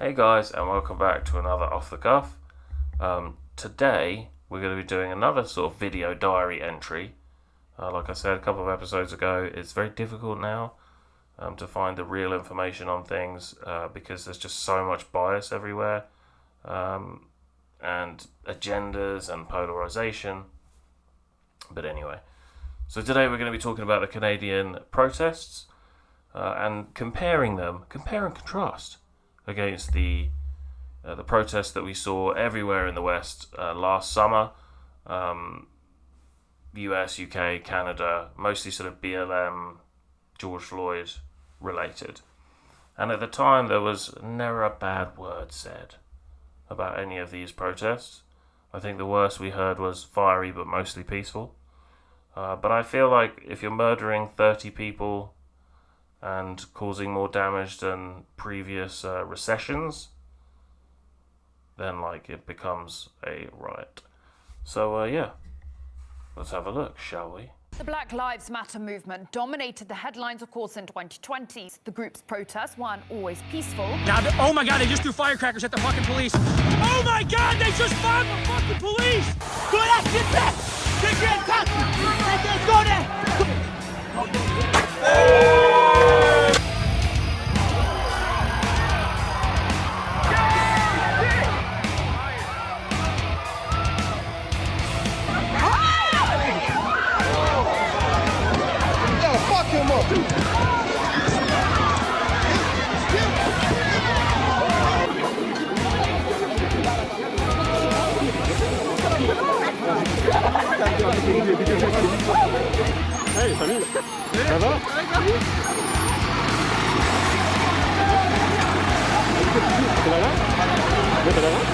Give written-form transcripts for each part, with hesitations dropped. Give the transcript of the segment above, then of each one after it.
Hey guys, and welcome back to another Off the Cuff. Today we're going to be doing another sort of video diary entry. Like I said a couple of episodes ago, it's very difficult now to find the real information on things because there's just so much bias everywhere, and agendas and polarization. But anyway, so today we're going to be talking about the Canadian protests and compare and contrast against the protests that we saw everywhere in the West last summer, US, UK, Canada, mostly sort of BLM, George Floyd related. And at the time there was never a bad word said about any of these protests. I think the worst we heard was fiery but mostly peaceful. But I feel like if you're murdering 30 people and causing more damage than previous recessions, then it becomes a riot. So yeah, let's have a look, shall we? The Black Lives Matter movement dominated the headlines, of course, in 2020. The group's protests weren't always peaceful. Now, oh my God, they just threw firecrackers at the fucking police. Oh my God, they just bombed the fucking police. Go there, get back. Get your taxi. Go there. Hey, salut. Ça va? T'es là-bas? Ouais, t'es là-bas?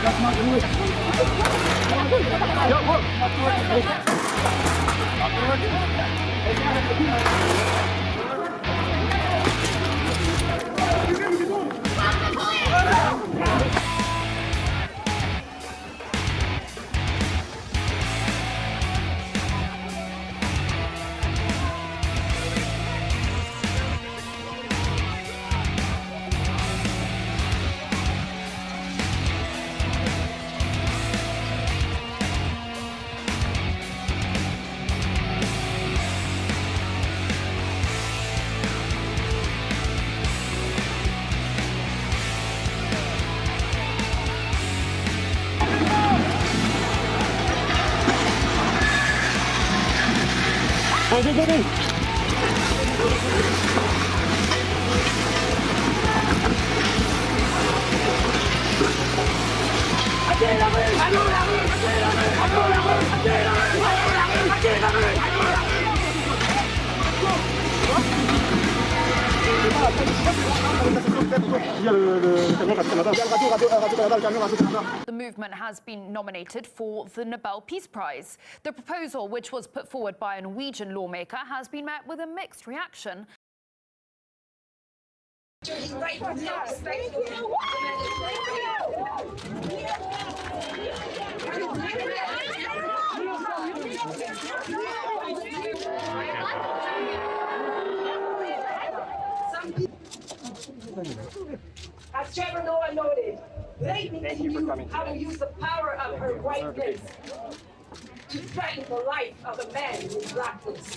Lass mal ruhig. Ja, The movement has been nominated for the Nobel Peace Prize. The proposal, which was put forward by a Norwegian lawmaker, has been met with a mixed reaction. As Trevor Noah noted, Leighton knew how to use the power of her whiteness to threaten the life of a man with blackness.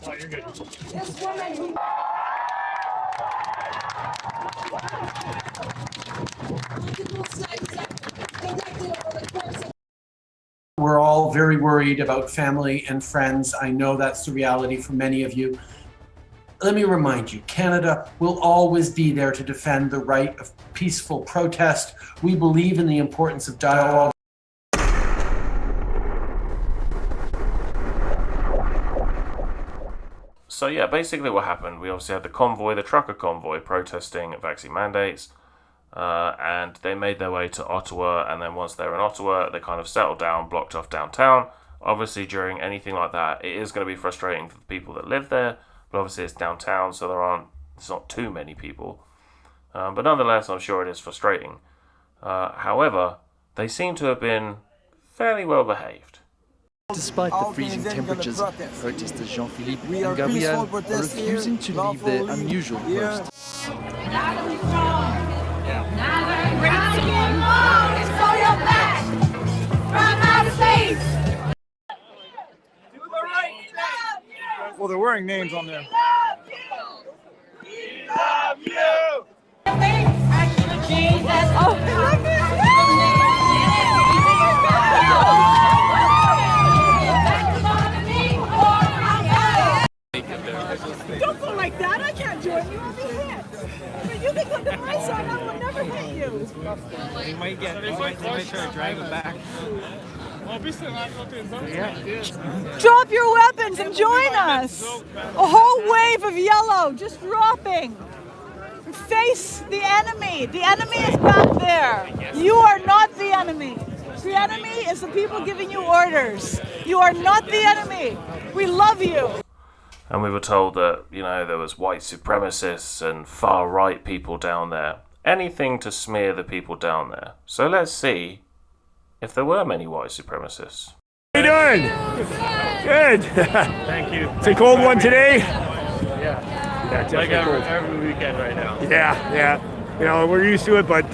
Oh, you're good. This woman who... We're all very worried about family and friends. I know that's the reality for many of you. Let me remind you, Canada will always be there to defend the right of peaceful protest. We believe in the importance of dialogue. So yeah, basically what happened, we obviously had the convoy, the trucker convoy, protesting vaccine mandates, and they made their way to Ottawa, and then once they were in Ottawa, they kind of settled down, blocked off downtown. Obviously, during anything like that, it is going to be frustrating for the people that live there, but obviously it's downtown, so there's not too many people. But nonetheless, I'm sure it is frustrating. However, they seem to have been fairly well behaved. Despite the freezing temperatures, protesters Jean-Philippe and Gabriel are refusing to leave their unusual post. Well, they're wearing names on there. We love you! Don't go like that. I can't join you. I'll be hit. But you can come to my side. I will never hit you. They might try to drive it back. Drop your weapons and join us. A whole wave of yellow just dropping. Face the enemy. The enemy is back there. You are not the enemy. The enemy is the people giving you orders. You are not the enemy. We love you. And we were told that, there was white supremacists and far-right people down there. Anything to smear the people down there. So let's see if there were many white supremacists. How you doing? Good. Thank you. It's a cold one today. Yeah, like every weekend right now. Yeah. We're used to it, but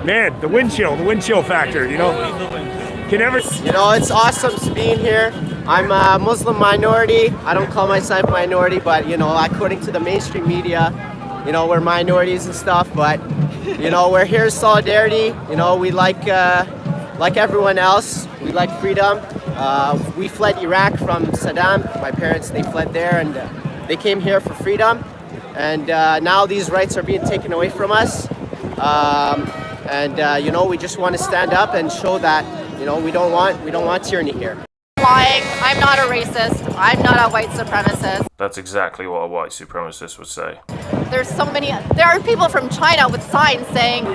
man, the wind chill factor, can never. It's awesome to be in here. I'm a Muslim minority. I don't call myself minority, but according to the mainstream media, we're minorities and stuff. But we're here in solidarity. We like everyone else. We like freedom. We fled Iraq from Saddam. My parents, they fled there, and they came here for freedom. And now these rights are being taken away from us. We just want to stand up and show that we don't want tyranny here. Lying. I'm not a racist. I'm not a white supremacist. That's exactly what a white supremacist would say. There are people from China with signs saying,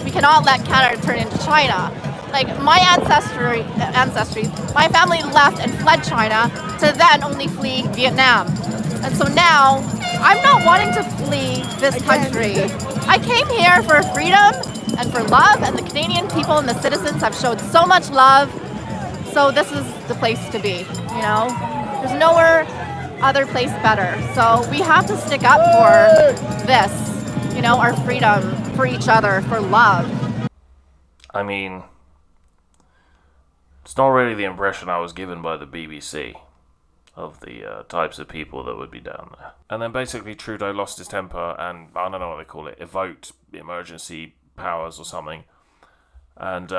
we cannot let Canada turn into China. Like my ancestry, my family left and fled China to then only flee Vietnam. And so now I'm not wanting to flee this country. I came here for freedom and for love, and the Canadian people and the citizens have showed so much love. So this is the place to be, you know? There's nowhere other place better. So we have to stick up for this, you know, our freedom, for each other, for love. I mean, it's not really the impression I was given by the BBC of the types of people that would be down there. And then basically Trudeau lost his temper and, I don't know what they call it, evoked emergency powers or something. And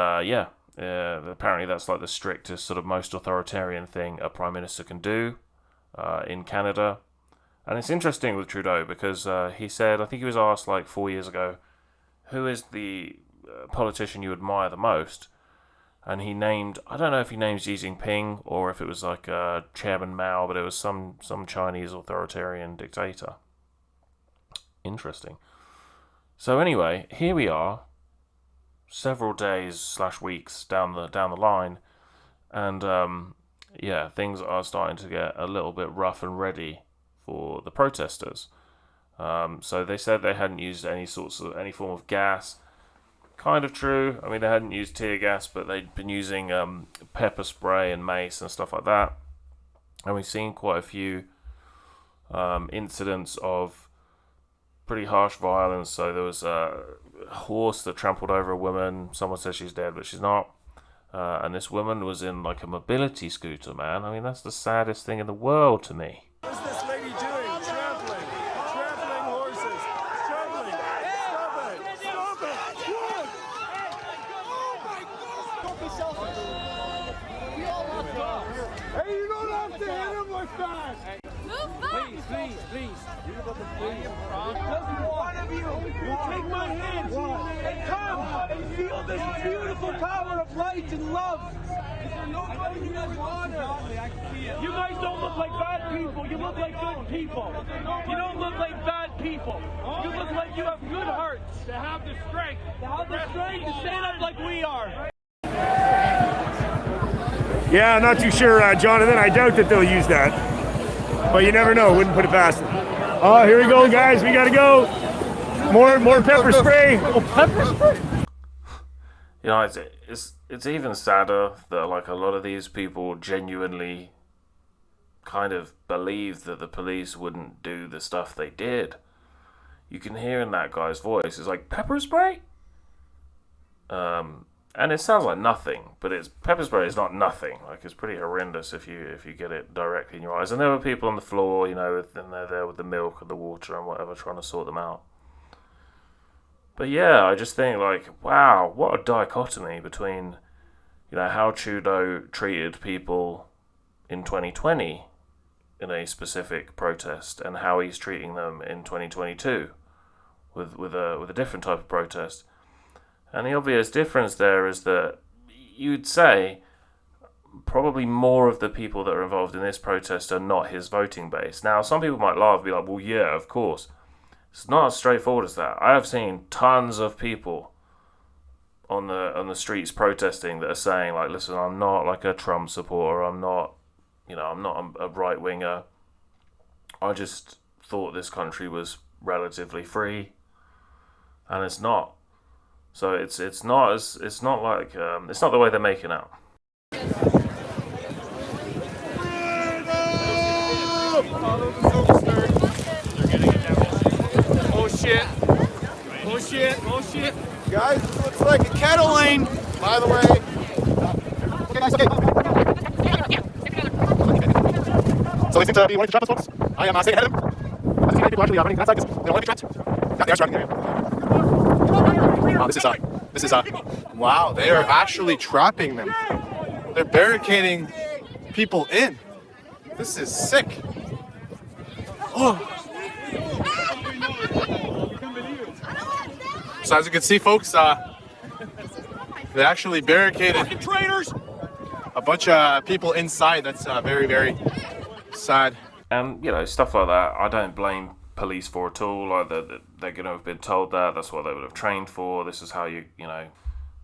apparently that's like the strictest, sort of most authoritarian thing a Prime Minister can do in Canada. And it's interesting with Trudeau because he said, I think he was asked like 4 years ago, who is the politician you admire the most? And he named, I don't know if he named Xi Jinping or if it was like Chairman Mao, but it was some Chinese authoritarian dictator. Interesting. So anyway, here we are, several days/weeks down the line, and things are starting to get a little bit rough and ready for the protesters. So they said they hadn't used any form of gas. Kind of true. I mean, they hadn't used tear gas, but they'd been using pepper spray and mace and stuff like that. And we've seen quite a few incidents of pretty harsh violence. So there was a horse that trampled over a woman. Someone says she's dead, but she's not. And this woman was in like a mobility scooter, man. I mean, that's the saddest thing in the world to me. What's this lady doing? Trampling horses. Trampling. Stop it. Stop it. Oh my God. Hey, you don't have to hit him like that. Move back! Please. Doesn't one of you take my hand and come and feel this beautiful power of light and love? You guys don't look like bad people. You look like good people. You don't look like bad people. You look like you have good hearts. To have the strength. To stand up like we are. Yeah, I'm not too sure, Jonathan. I doubt that they'll use that. But you never know. Wouldn't put it past them. Oh, here we go, guys. We gotta go. More pepper spray. Oh, pepper spray. You know, it's even sadder that like a lot of these people genuinely kind of believe that the police wouldn't do the stuff they did. You can hear in that guy's voice, it's like, pepper spray? And it sounds like nothing, but pepper spray is not nothing. Like, it's pretty horrendous if you get it directly in your eyes. And there were people on the floor, you know, and they're there with the milk and the water and whatever, trying to sort them out. But yeah, I just think, like, wow, what a dichotomy between, you know, how Trudeau treated people in 2020 in a specific protest and how he's treating them in 2022 with a different type of protest. And the obvious difference there is that you'd say probably more of the people that are involved in this protest are not his voting base. Now, some people might laugh and be like, well, yeah, of course. It's not as straightforward as that. I have seen tons of people on the streets protesting that are saying, like, listen, I'm not like a Trump supporter. I'm not a right winger. I just thought this country was relatively free, and it's not. So it's not the way they're making out. Oh shit. Guys, this looks like a kettle lane, by the way. Okay, guys, okay. So they seem to be wanting to trap us, folks. I am staying ahead of them. I think people actually running that side because they don't want to be trapped. Yeah, they are surrounding the area. This is wow, they are actually trapping them. They're barricading people in. This is sick. Oh. So as you can see, folks, they actually barricaded a bunch of people inside. That's very, very sad. And, you know, stuff like that, I don't blame police for at all. Like, they're going to have been told that. That's what they would have trained for. This is how you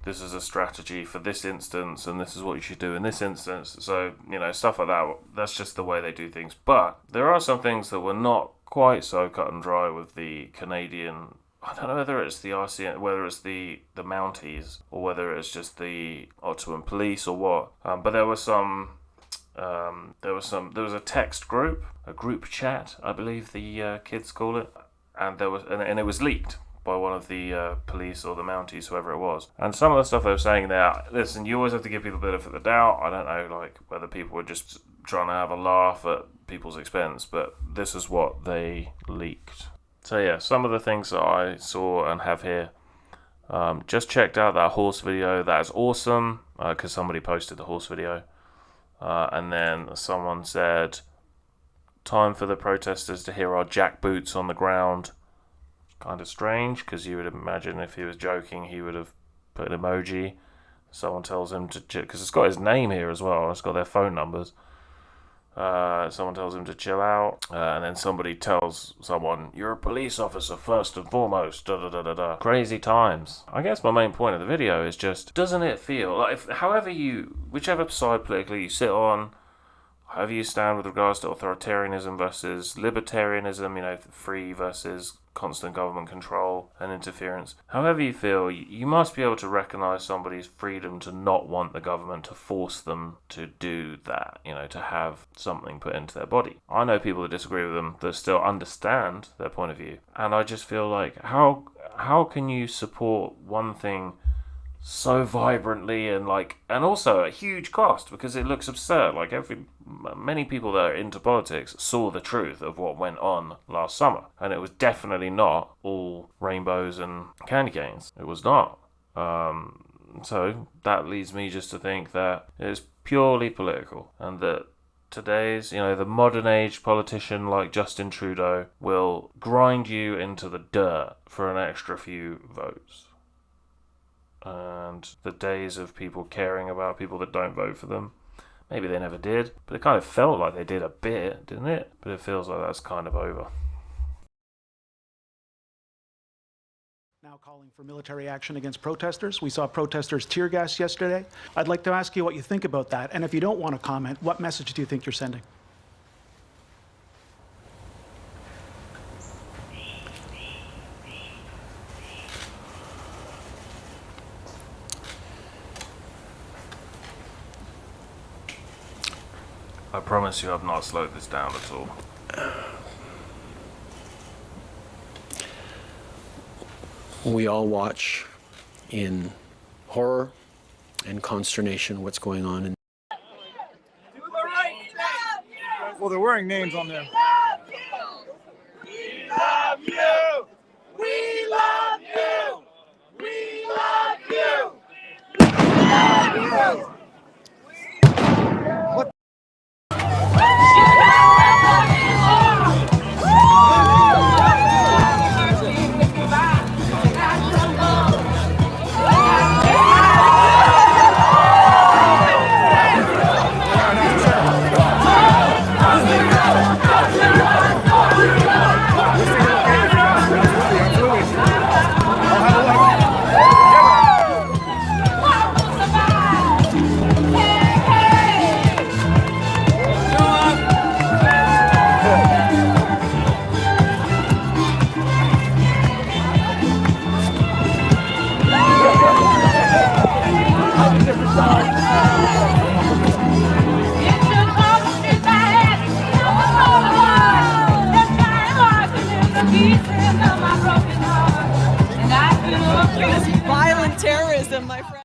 this is a strategy for this instance, and this is what you should do in this instance. So, you know, stuff like that, that's just the way they do things. But there are some things that were not quite so cut and dry with the Canadian. I don't know whether it's the RCN, whether it's the Mounties, or whether it's just the Ottawa Police or what. But there was there was a text group, a group chat, I believe the kids call it, and it was leaked by one of the police or the Mounties, whoever it was. And some of the stuff they were saying there, listen, you always have to give people the benefit of the doubt. I don't know, like, whether people were just trying to have a laugh at people's expense, but this is what they leaked. So yeah, some of the things that I saw and have here. Just checked out that horse video. That is awesome, because somebody posted the horse video. And then someone said, time for the protesters to hear our jackboots on the ground. Kind of strange, because you would imagine if he was joking, he would have put an emoji. Someone tells him to, because it's got his name here as well, it's got their phone numbers. Someone tells him to chill out, and then somebody tells someone, you're a police officer first and foremost, da da da da da. Crazy times. I guess my main point of the video is just, doesn't it feel like, whichever side politically you sit on, however you stand with regards to authoritarianism versus libertarianism, you know, free versus constant government control and interference, however you feel, you must be able to recognize somebody's freedom to not want the government to force them to do that, you know, to have something put into their body. I know people that disagree with them that still understand their point of view, and I just feel like, how can you support one thing so vibrantly and also at huge cost, because it looks absurd. Like, many people that are into politics saw the truth of what went on last summer, and it was definitely not all rainbows and candy canes. It was not. So that leads me just to think that it's purely political, and that today's, you know, the modern age politician like Justin Trudeau will grind you into the dirt for an extra few votes. And the days of people caring about people that don't vote for them, maybe they never did, but it kind of felt like they did a bit, didn't it? But it feels like that's kind of over. Now calling for military action against protesters. We saw protesters tear gas yesterday. I'd like to ask you what you think about that, and if you don't want to comment, what message do you think you're sending? I promise you I've not slowed this down at all. We all watch in horror and consternation what's going on. Well, they're wearing names on there. We love you! We love you! We love you! We love you! Violent terrorism, my friend.